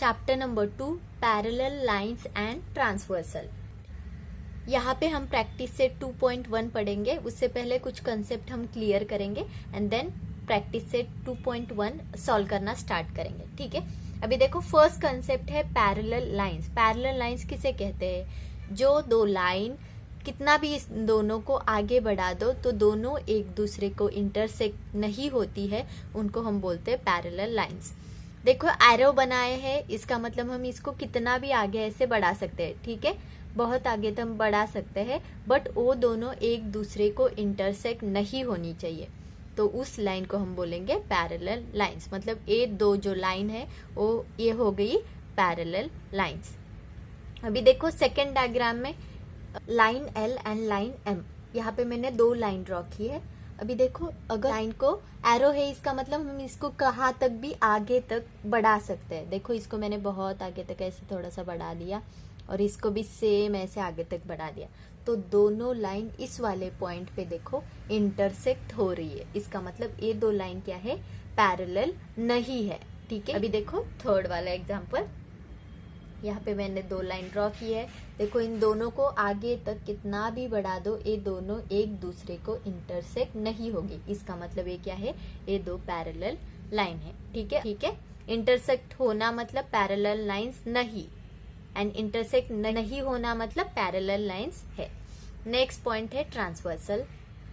Chapter number 2 parallel lines and transversal. यहाँ पे हम प्रैक्टिस सेट 2.1 पढ़ेंगे। उससे पहले कुछ कंसेप्ट हम क्लियर करेंगे and then practice set 2.1 solve करना स्टार्ट करेंगे। ठीक है, अभी देखो फर्स्ट कंसेप्ट है पैरेलल लाइंस। पैरेलल लाइंस किसे कहते हैं? जो दो लाइन कितना भी इस दोनों को आगे बढ़ा दो तो दोनों एक दूसरे को इंटरसेक्ट नहीं होती है, उनको हम बोलते हैं पैरेलल लाइंस। देखो एरो बनाए हैं, इसका मतलब हम इसको कितना भी आगे ऐसे बढ़ा सकते हैं। ठीक है, बहुत आगे तो हम बढ़ा सकते हैं, बट वो दोनों एक दूसरे को इंटरसेक्ट नहीं होनी चाहिए, तो उस लाइन को हम बोलेंगे पैरेलल लाइंस। मतलब ये दो जो लाइन है वो ये हो गई पैरेलल लाइंस। अभी देखो सेकेंड डायग्राम में line L and line M, यहाँ पे मैंने दो लाइन ड्रॉ की है। अभी देखो अगर लाइन को एरो है, इसका मतलब हम इसको कहाँ तक भी आगे तक बढ़ा सकते हैं। देखो इसको मैंने बहुत आगे तक ऐसे थोड़ा सा बढ़ा दिया और इसको भी सेम ऐसे आगे तक बढ़ा दिया, तो दोनों लाइन इस वाले पॉइंट पे देखो इंटरसेक्ट हो रही है। इसका मतलब ये दो लाइन क्या है? पैरेलल नहीं है। ठीक है, अभी देखो थर्ड वाला एग्जांपल, यहाँ पे मैंने दो लाइन ड्रॉ की है। देखो इन दोनों को आगे तक कितना भी बढ़ा दो, ये दोनों एक दूसरे को इंटरसेक्ट नहीं होगी। इसका मतलब ये क्या है? ये दो पैरेलल लाइन है। ठीक है, ठीक है, इंटरसेक्ट होना मतलब पैरेलल लाइंस नहीं, एंड इंटरसेक्ट नहीं होना मतलब पैरेलल लाइंस है। नेक्स्ट पॉइंट है ट्रांसवर्सल।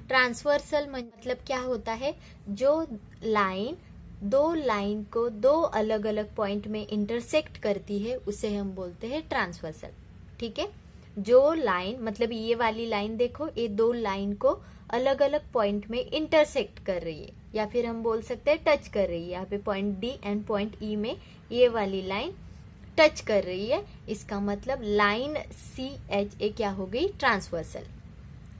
ट्रांसवर्सल मतलब क्या होता है? जो लाइन दो लाइन को दो अलग अलग पॉइंट में इंटरसेक्ट करती है उसे हम बोलते हैं ट्रांसवर्सल। ठीक है, जो लाइन मतलब ये वाली लाइन देखो, ये दो लाइन को अलग अलग पॉइंट में इंटरसेक्ट कर रही है, या फिर हम बोल सकते हैं टच कर रही है। यहाँ पे पॉइंट डी एंड पॉइंट ई में ये वाली लाइन टच कर रही है। इसका मतलब लाइन सी एच ए क्या हो गई? ट्रांसवर्सल।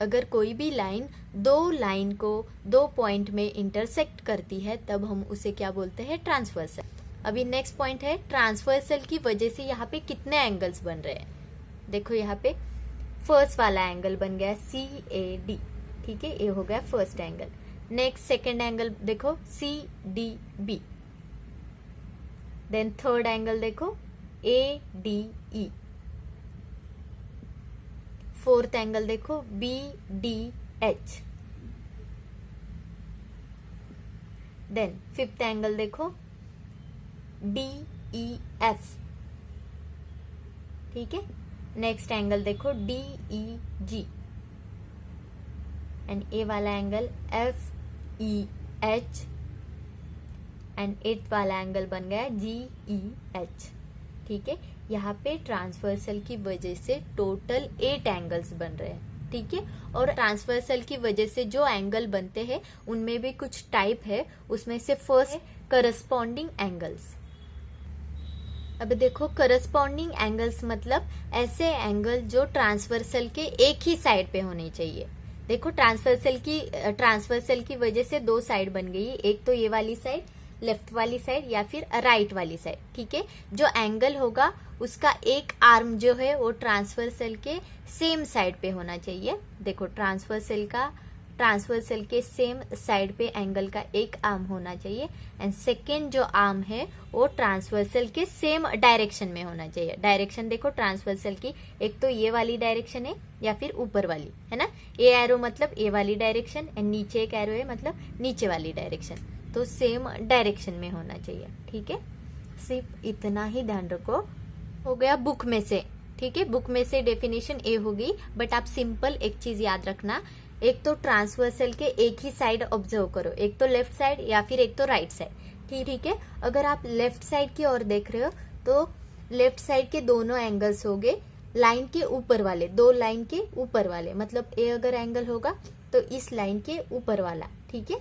अगर कोई भी लाइन दो लाइन को दो पॉइंट में इंटरसेक्ट करती है तब हम उसे क्या बोलते हैं? ट्रांसवर्सल। अभी नेक्स्ट पॉइंट है ट्रांसवर्सल की वजह से यहाँ पे कितने एंगल्स बन रहे हैं। देखो यहाँ पे फर्स्ट वाला एंगल बन गया सी ए डी। ठीक है, ये हो गया first angle. Next second angle देखो C D B. Then third angle देखो A D E. Fourth angle देखो B D H. Then fifth angle देखो डी ई एफ। ठीक है, नेक्स्ट एंगल देखो D E G, and A वाला angle F E H, and eight वाला angle बन गया जी ई एच। ठीक है, यहाँ पे ट्रांसवर्सल की वजह से टोटल 8 एंगल्स बन रहे हैं। ठीक है, और ट्रांसवर्सल की वजह से जो एंगल बनते हैं उनमें भी कुछ टाइप है, उसमें से फर्स्ट है करस्पॉन्डिंग एंगल्स। अब देखो करस्पॉन्डिंग एंगल्स मतलब ऐसे एंगल जो ट्रांसवर्सल के एक ही साइड पे होने चाहिए। देखो ट्रांसवर्सल की वजह से दो साइड बन गई, एक तो ये वाली साइड लेफ्ट वाली साइड या फिर राइट वाली साइड। ठीक है, जो एंगल होगा उसका एक आर्म जो है वो ट्रांसवर्सल के सेम साइड पे होना चाहिए। देखो ट्रांसवर्सल के सेम साइड पे एंगल का एक आर्म होना चाहिए, एंड सेकेंड जो आर्म है वो ट्रांसवर्सल के सेम डायरेक्शन में होना चाहिए। डायरेक्शन देखो ट्रांसवर्सल की, एक तो ये वाली डायरेक्शन है या फिर ऊपर वाली है ना। ये एरो मतलब ये वाली डायरेक्शन, एंड नीचे एक एरो है मतलब नीचे वाली डायरेक्शन, तो सेम डायरेक्शन में होना चाहिए। ठीक है, सिर्फ इतना ही ध्यान रखो। हो गया बुक में से। ठीक है, बुक में से डेफिनेशन ए होगी, बट आप सिंपल एक चीज याद रखना, एक तो ट्रांसवर्सल के एक ही साइड ऑब्जर्व करो, एक तो लेफ्ट साइड या फिर एक तो राइट साइड। ठीक है, अगर आप लेफ्ट साइड की ओर देख रहे हो तो लेफ्ट साइड के दोनों एंगल्स हो गए लाइन के ऊपर वाले, दो लाइन के ऊपर वाले, मतलब ए अगर एंगल होगा तो इस लाइन के ऊपर वाला। ठीक है,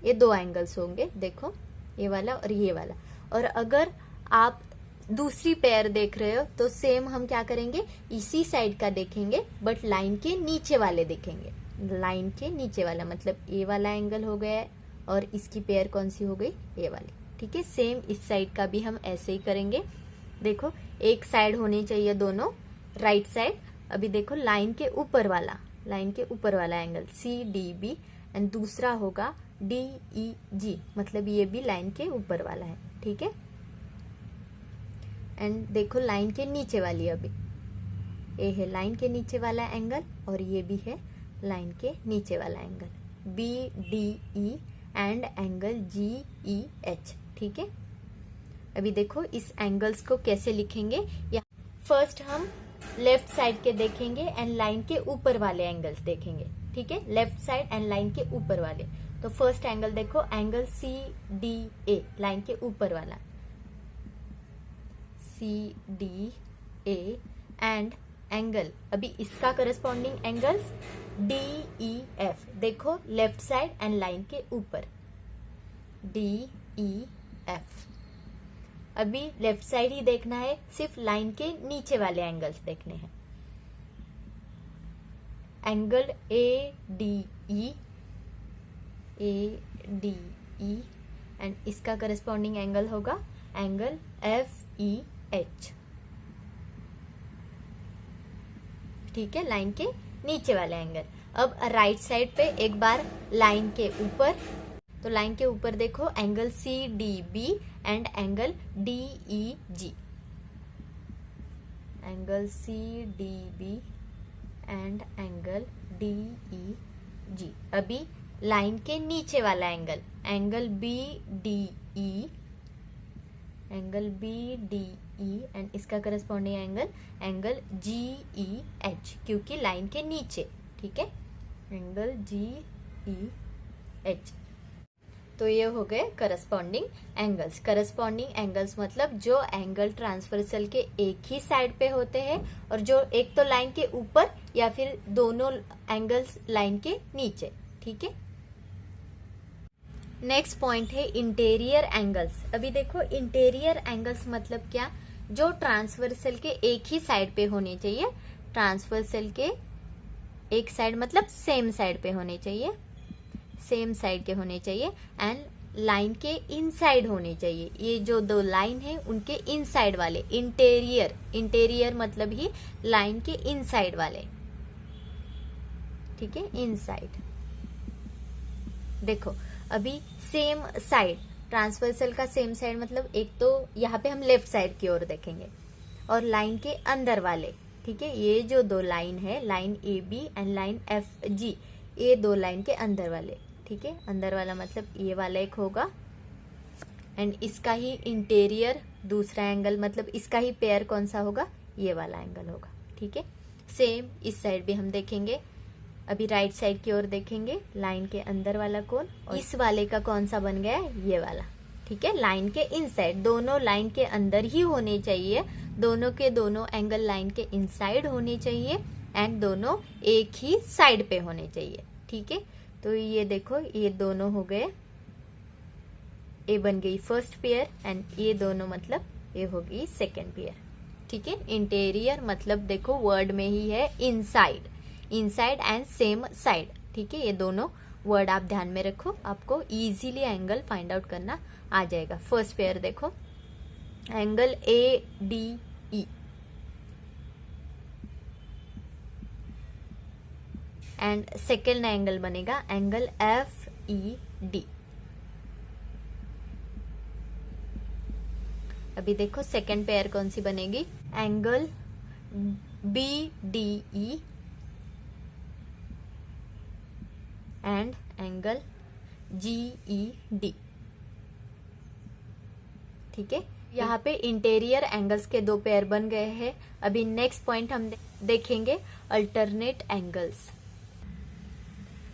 ये दो एंगल्स होंगे, देखो ये वाला और ये वाला। और अगर आप दूसरी पेयर देख रहे हो तो सेम हम क्या करेंगे? इसी साइड का देखेंगे बट लाइन के नीचे वाले देखेंगे। लाइन के नीचे वाला मतलब ये वाला एंगल हो गया है, और इसकी पेयर कौन सी हो गई? ये वाली। ठीक है, सेम इस साइड का भी हम ऐसे ही करेंगे। देखो एक साइड होनी चाहिए दोनों, राइट साइड। अभी देखो लाइन के ऊपर वाला angle C D B, and दूसरा होगा डी ई जी, मतलब ये भी लाइन के ऊपर वाला है। ठीक है, एंड देखो लाइन के नीचे वाली, अभी ये है लाइन के नीचे वाला एंगल और ये भी है लाइन के नीचे वाला angle, BDE and angle GEH। ठीक है, अभी देखो इस एंगल्स को कैसे लिखेंगे। या फर्स्ट हम लेफ्ट साइड के देखेंगे एंड लाइन के ऊपर वाले एंगल्स देखेंगे। ठीक है, लेफ्ट साइड एंड लाइन के ऊपर वाले। तो फर्स्ट एंगल देखो, एंगल CDA, लाइन के ऊपर वाला CDA एंड एंगल, अभी इसका करस्पॉन्डिंग एंगल्स DEF, देखो लेफ्ट साइड एंड लाइन के ऊपर DEF। अभी लेफ्ट साइड ही देखना है, सिर्फ लाइन के नीचे वाले एंगल्स देखने हैं। एंगल ADE एंड इसका करस्पॉन्डिंग एंगल होगा एंगल FEH। ठीक है, लाइन के नीचे वाला एंगल। अब राइट साइड पे एक बार लाइन के ऊपर, तो लाइन के ऊपर देखो angle CDB and angle DEG, angle CDB and angle DEG। अभी लाइन के नीचे वाला एंगल, एंगल BDE एंड इसका करस्पॉन्डिंग एंगल एंगल GEH, क्योंकि लाइन के नीचे। ठीक है, एंगल GEH। तो ये हो गए करस्पॉन्डिंग एंगल्स। करस्पॉन्डिंग एंगल्स मतलब जो एंगल ट्रांसवर्सल के एक ही साइड पे होते हैं और जो एक तो लाइन के ऊपर या फिर दोनों एंगल्स लाइन के नीचे। ठीक है, नेक्स्ट पॉइंट है इंटीरियर एंगल्स। अभी देखो इंटीरियर एंगल्स मतलब क्या, जो ट्रांसवर्सल के एक ही साइड पे होने चाहिए। ट्रांसवर्सल के एक साइड मतलब सेम साइड पे होने चाहिए, सेम साइड के होने चाहिए एंड लाइन के इनसाइड होने चाहिए। ये जो दो लाइन है उनके इनसाइड वाले, इंटीरियर मतलब ही लाइन के इनसाइड वाले। ठीक है, इनसाइड। देखो अभी सेम साइड, ट्रांसवर्सल का सेम साइड मतलब एक तो यहाँ पे हम लेफ्ट साइड की ओर देखेंगे और लाइन के अंदर वाले। ठीक है, ये जो दो लाइन है, line AB and line FG, ये दो लाइन के अंदर वाले। ठीक है, अंदर वाला मतलब ये वाला एक होगा एंड इसका ही इंटीरियर दूसरा एंगल, मतलब इसका ही पेयर कौन सा होगा, ये वाला एंगल होगा। ठीक है, सेम इस साइड भी हम देखेंगे। अभी राइट साइड की ओर देखेंगे, लाइन के अंदर वाला कोण और इस वाले का कौन सा बन गया है, ये वाला। ठीक है, लाइन के इनसाइड, दोनों लाइन के अंदर ही होने चाहिए, दोनों के दोनों एंगल लाइन के इनसाइड होने चाहिए एंड दोनों एक ही साइड पे होने चाहिए। ठीक है, तो ये देखो ये दोनों हो गए, ये बन गई फर्स्ट पेयर एंड ये दोनों मतलब ये हो गई सेकेंड पेयर। ठीक है, इंटीरियर मतलब देखो वर्ड में ही है inside, inside and same side. ठीक है, ये दोनों वर्ड आप ध्यान में रखो, आपको इजीली एंगल फाइंड आउट करना आ जाएगा। फर्स्ट पेयर देखो angle ADE and second angle बनेगा एंगल FED। अभी देखो सेकेंड पेयर कौन सी बनेगी, angle BDE and angle GED। ठीक है, यहाँ पे इंटीरियर एंगल्स के दो पेयर बन गए हैं। अभी नेक्स्ट पॉइंट हम देखेंगे अल्टरनेट एंगल्स।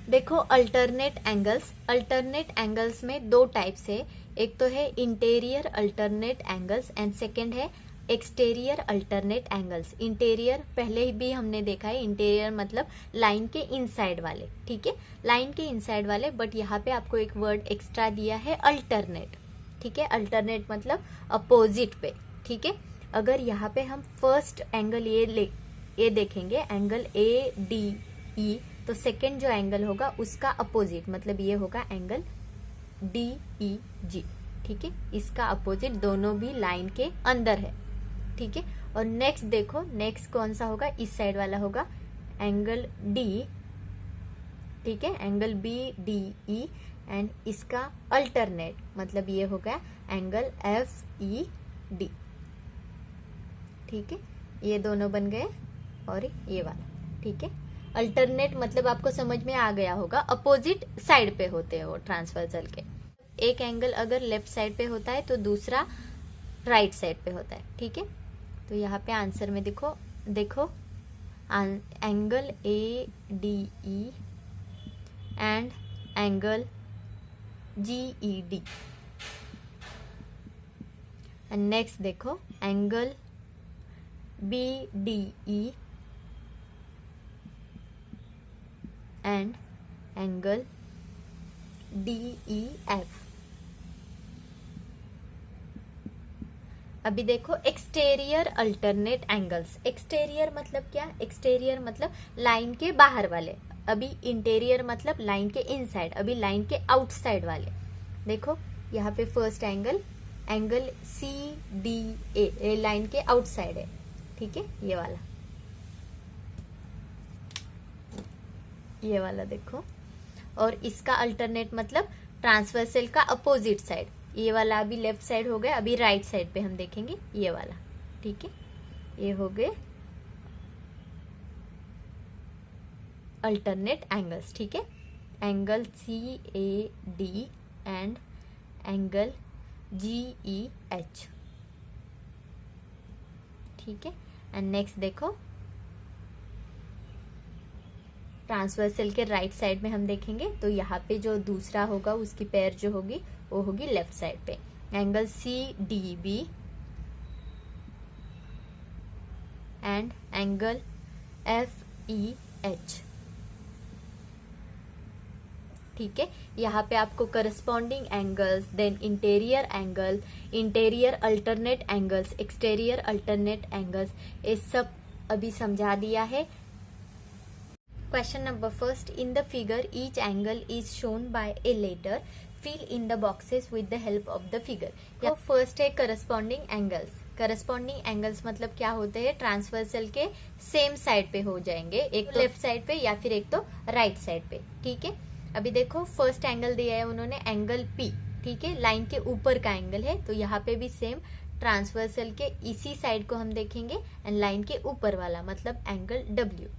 देखो अल्टरनेट एंगल्स में दो टाइप्स है, एक तो है interior alternate angles and second है एक्सटीरियर अल्टरनेट एंगल्स। इंटीरियर पहले भी हमने देखा है, इंटीरियर मतलब लाइन के इनसाइड वाले। ठीक है, लाइन के इनसाइड वाले, बट यहाँ पे आपको एक वर्ड एक्स्ट्रा दिया है अल्टरनेट। ठीक है, अल्टरनेट मतलब अपोजिट पे। ठीक है, अगर यहाँ पे हम फर्स्ट एंगल ये देखेंगे एंगल ADE, तो सेकेंड जो एंगल होगा उसका अपोजिट मतलब ये होगा एंगल DEG। ठीक है, इसका अपोजिट, दोनों भी लाइन के अंदर है। ठीक है, और नेक्स्ट देखो, नेक्स्ट कौन सा होगा, इस साइड वाला होगा एंगल D। ठीक है, एंगल BDE एंड इसका अल्टरनेट मतलब ये होगा एंगल FED। ठीक है, ये दोनों बन गए और ये वाला, ठीक है। अल्टरनेट मतलब आपको समझ में आ गया होगा, अपोजिट साइड पे होते हैं वो ट्रांसवर्सल के। एक एंगल अगर लेफ्ट साइड पे होता है तो दूसरा राइट साइड पे होता है, ठीक है। तो यहाँ पे आंसर में देखो angle A D E and angle G E D. And next देखो angle B D E and angle D E F. अभी देखो एक्सटेरियर अल्टरनेट एंगल्स। एक्सटेरियर मतलब क्या? एक्सटेरियर मतलब लाइन के बाहर वाले, अभी इंटीरियर मतलब लाइन के इनसाइड, अभी लाइन के आउटसाइड वाले। देखो यहाँ पे first angle C D A line के आउटसाइड है, ठीक है, ये वाला देखो। और इसका अल्टरनेट मतलब ट्रांसवर्सल का अपोजिट साइड, ये वाला अभी लेफ्ट साइड हो गया, अभी राइट साइड पे हम देखेंगे ये वाला, ठीक है। ये हो गए अल्टरनेट एंगल्स, ठीक है। Angle C A D and angle G E H, ठीक है। एंड नेक्स्ट देखो ट्रांसवर्सल के राइट साइड में हम देखेंगे तो यहाँ पे जो दूसरा होगा उसकी पैर जो होगी वो होगी लेफ्ट साइड पे, angle C D B and angle F E H, ठीक है। यहाँ पे आपको corresponding angles, then interior angle, interior alternate angles, exterior alternate angles, ये सब अभी समझा दिया है। Question number first, in the figure each angle is shown by a letter, fill in the boxes with the help of the figure. तो first है corresponding angles. Corresponding angles मतलब क्या होते हैं? ट्रांसवर्सल के सेम साइड पे हो जाएंगे, एक तो लेफ्ट साइड पे या फिर एक तो राइट साइड पे, ठीक है। अभी देखो फर्स्ट एंगल दिया है उन्होंने एंगल पी, ठीक है, लाइन के ऊपर का एंगल है, तो यहाँ पे भी सेम ट्रांसवर्सल के इसी साइड को हम देखेंगे एंड लाइन के ऊपर वाला मतलब एंगल डब्ल्यू।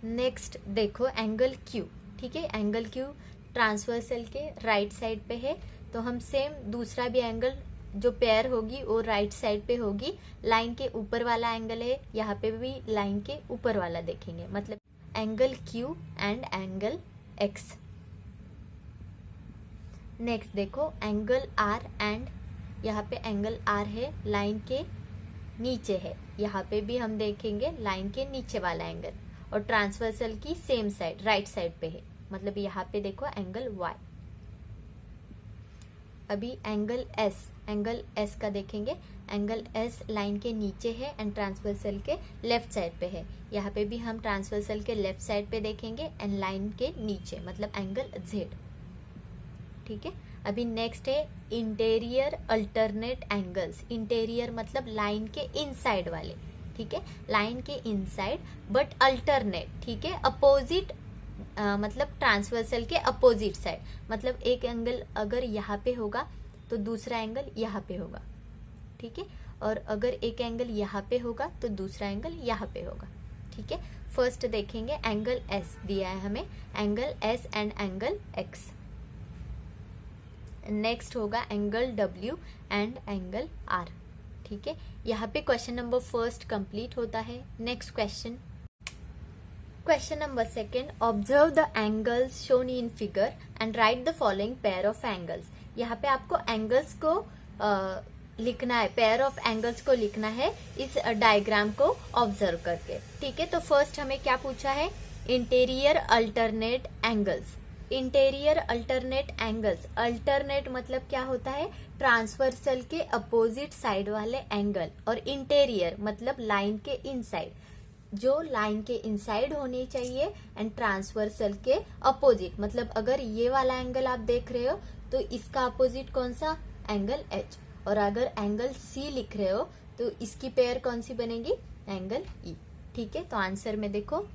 नेक्स्ट देखो एंगल क्यू, ठीक है, एंगल क्यू ट्रांसवर्सल के राइट साइड पे है, तो हम सेम दूसरा भी एंगल जो पेयर होगी वो राइट साइड पे होगी, लाइन के ऊपर वाला एंगल है, यहाँ पे भी लाइन के ऊपर वाला देखेंगे, मतलब angle Q and angle X. Next देखो एंगल आर एंड यहाँ पे एंगल आर है, लाइन के नीचे है, यहाँ पे भी हम देखेंगे लाइन के नीचे वाला एंगल, और ट्रांसवर्सल की सेम साइड राइट साइड पे है, मतलब यहाँ पे देखो एंगल वाई। अभी एंगल एस का देखेंगे, एंगल एस लाइन के नीचे है एंड ट्रांसवर्सल के लेफ्ट साइड पे है, यहाँ पे भी हम ट्रांसवर्सल के लेफ्ट साइड पे देखेंगे एंड लाइन के नीचे मतलब एंगल जेड, ठीक है। अभी नेक्स्ट है इंटीरियर अल्टरनेट एंगल्स। इंटीरियर मतलब लाइन के इनसाइड वाले, ठीक है, लाइन के इनसाइड बट अल्टरनेट, ठीक है, अपोजिट मतलब ट्रांसवर्सल के अपोजिट साइड, मतलब एक एंगल अगर यहाँ पे होगा तो दूसरा एंगल यहाँ पे होगा, ठीक है, और अगर एक एंगल यहाँ पे होगा तो दूसरा एंगल यहाँ पे होगा, ठीक है। फर्स्ट देखेंगे एंगल एस दिया है हमें, angle S and angle X. Next होगा angle W and angle R, ठीक है। यहाँ पे क्वेश्चन नंबर फर्स्ट कंप्लीट होता है। Next question number second, observe the angles shown in figure and right the following pair of angles. यहाँ पे आपको एंगल्स को लिखना है, पेयर ऑफ एंगल्स को लिखना है इस डायग्राम को ऑब्जर्व करके, ठीक है। तो फर्स्ट हमें क्या पूछा है? Interior alternate angles. Interior alternate angles, alternate मतलब क्या होता है? ट्रांसवर्सल के अपोजिट साइड वाले एंगल, और इंटीरियर मतलब लाइन के इनसाइड, जो लाइन के इनसाइड होनी चाहिए एंड ट्रांसवर्सल के अपोजिट, मतलब अगर ये वाला एंगल आप देख रहे हो तो इसका अपोजिट कौन सा? एंगल एच, और अगर एंगल सी लिख रहे हो तो इसकी पेयर कौन सी बनेगी? एंगल ई, ठीक है। तो आंसर में देखो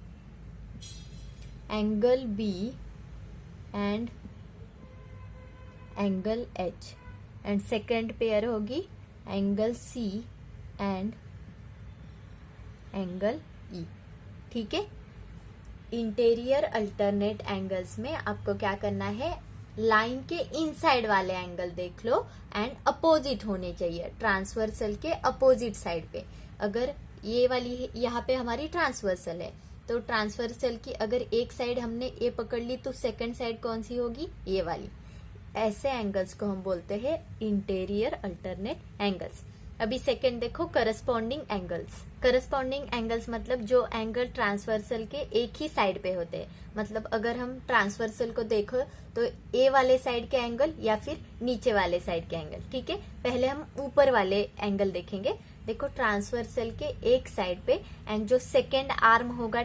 angle B and angle H, and second pair होगी angle C and angle E. ठीक है, इंटीरियर अल्टरनेट एंगल्स में आपको क्या करना है, लाइन के इनसाइड वाले एंगल देख लो एंड अपोजिट होने चाहिए, ट्रांसवर्सल के अपोजिट साइड पे। अगर ये वाली यहाँ पे हमारी ट्रांसवर्सल है, तो ट्रांसवर्सल की अगर एक साइड हमने ए पकड़ ली तो सेकंड साइड कौन सी होगी, ये वाली। ऐसे एंगल्स को हम बोलते हैं इंटीरियर अल्टरनेट एंगल्स। अभी सेकंड देखो, करस्पॉन्डिंग एंगल्स। करस्पॉन्डिंग एंगल्स मतलब जो एंगल ट्रांसवर्सल के एक ही साइड पे होते हैं। मतलब अगर हम ट्रांसवर्सल को देखो तो ए वाले साइड के एंगल या फिर नीचे वाले साइड के एंगल। ठीक है, पहले हम ऊपर वाले एंगल देखेंगे। देखो, ट्रांसवर्सल के एक साइड पे एंड जो सेकेंड आर्म होगा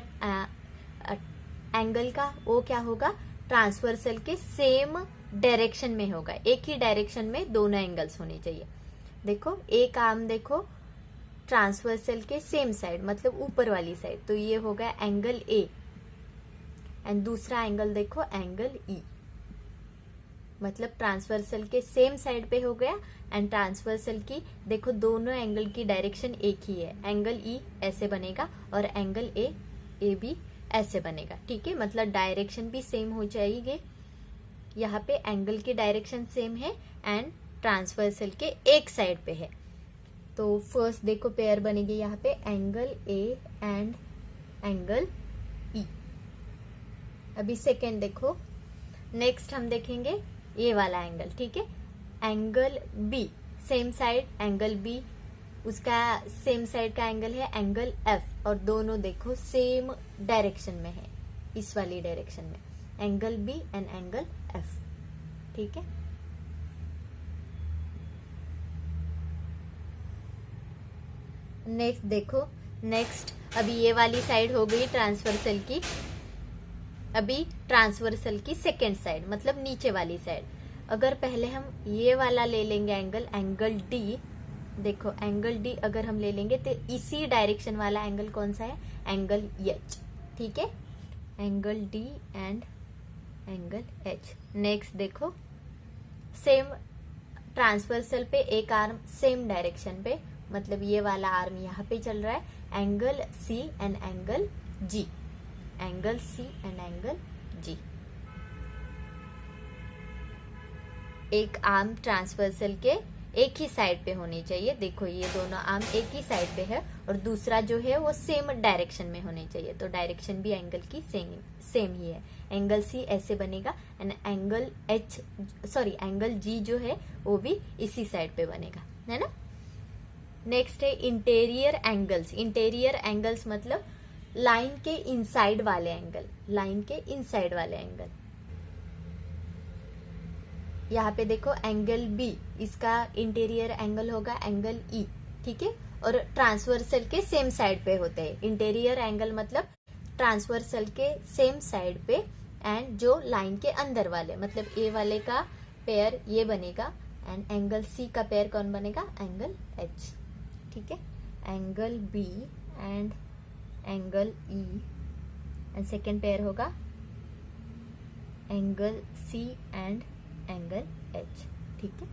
एंगल का, वो क्या होगा, ट्रांसवर्सल के सेम डायरेक्शन में होगा। एक ही डायरेक्शन में दोनों एंगल्स होने चाहिए। देखो, एक आर्म देखो ट्रांसवर्सल के सेम साइड मतलब ऊपर वाली साइड, तो ये होगा एंगल ए एंड दूसरा एंगल देखो एंगल ई, मतलब ट्रांसवर्सल के सेम साइड पे हो गया एंड ट्रांसवर्सल की देखो दोनों एंगल की डायरेक्शन एक ही है। एंगल ई ऐसे बनेगा और एंगल ए भी ऐसे बनेगा। ठीक है, मतलब डायरेक्शन भी सेम हो जाएगी। यहाँ पे एंगल की डायरेक्शन सेम है एंड ट्रांसवर्सल के एक साइड पे है। तो फर्स्ट देखो पेयर बनेगी यहाँ पे एंगल ए एंड एंगल ई। अभी सेकेंड देखो, नेक्स्ट हम देखेंगे ये वाला एंगल। ठीक है, angle B, same side angle B, उसका सेम साइड का एंगल है एंगल एफ और दोनों देखो सेम डायरेक्शन में है, इस वाली डायरेक्शन में, angle B and angle F. ठीक है, नेक्स्ट देखो, नेक्स्ट अभी ये वाली साइड हो गई ट्रांसवर्सल की। अभी ट्रांसवर्सल की सेकेंड साइड मतलब नीचे वाली साइड। अगर पहले हम ये वाला ले लेंगे एंगल, एंगल डी, देखो एंगल डी अगर हम ले लेंगे तो इसी डायरेक्शन वाला एंगल कौन सा है, एंगल एच। ठीक है, angle D and angle H. Next देखो, सेम ट्रांसवर्सल पे एक आर्म सेम डायरेक्शन पे, मतलब ये वाला आर्म यहाँ पे चल रहा है, angle C and angle G, angle C and angle G. एक आर्म ट्रांसवर्सल के एक ही साइड पे होनी चाहिए। देखो ये दोनों आर्म एक ही साइड पे है और दूसरा जो है वो सेम डायरेक्शन में होनी चाहिए, तो डायरेक्शन भी एंगल की सेम ही है। एंगल सी ऐसे बनेगा and angle H angle G जो है वो भी इसी साइड पे बनेगा, है ना। नेक्स्ट है इंटीरियर एंगल्स। इंटीरियर एंगल्स मतलब लाइन के इनसाइड वाले एंगल, लाइन के इनसाइड वाले एंगल। यहाँ पे देखो एंगल बी, इसका इंटीरियर एंगल होगा एंगल ई। ठीक है, और ट्रांसवर्सल के सेम साइड पे होते हैं। इंटीरियर एंगल मतलब ट्रांसवर्सल के सेम साइड पे एंड जो लाइन के अंदर वाले, मतलब ए वाले का पेयर ये बनेगा एंड एंगल सी का पेयर कौन बनेगा, एंगल एच। ठीक है, angle B and angle E and second pair होगा angle C and angle H. ठीक है,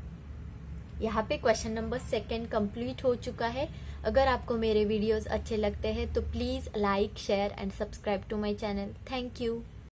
यहाँ पे क्वेश्चन नंबर सेकेंड कंप्लीट हो चुका है। अगर आपको मेरे वीडियोस अच्छे लगते हैं तो please like, share and subscribe to my channel. Thank you.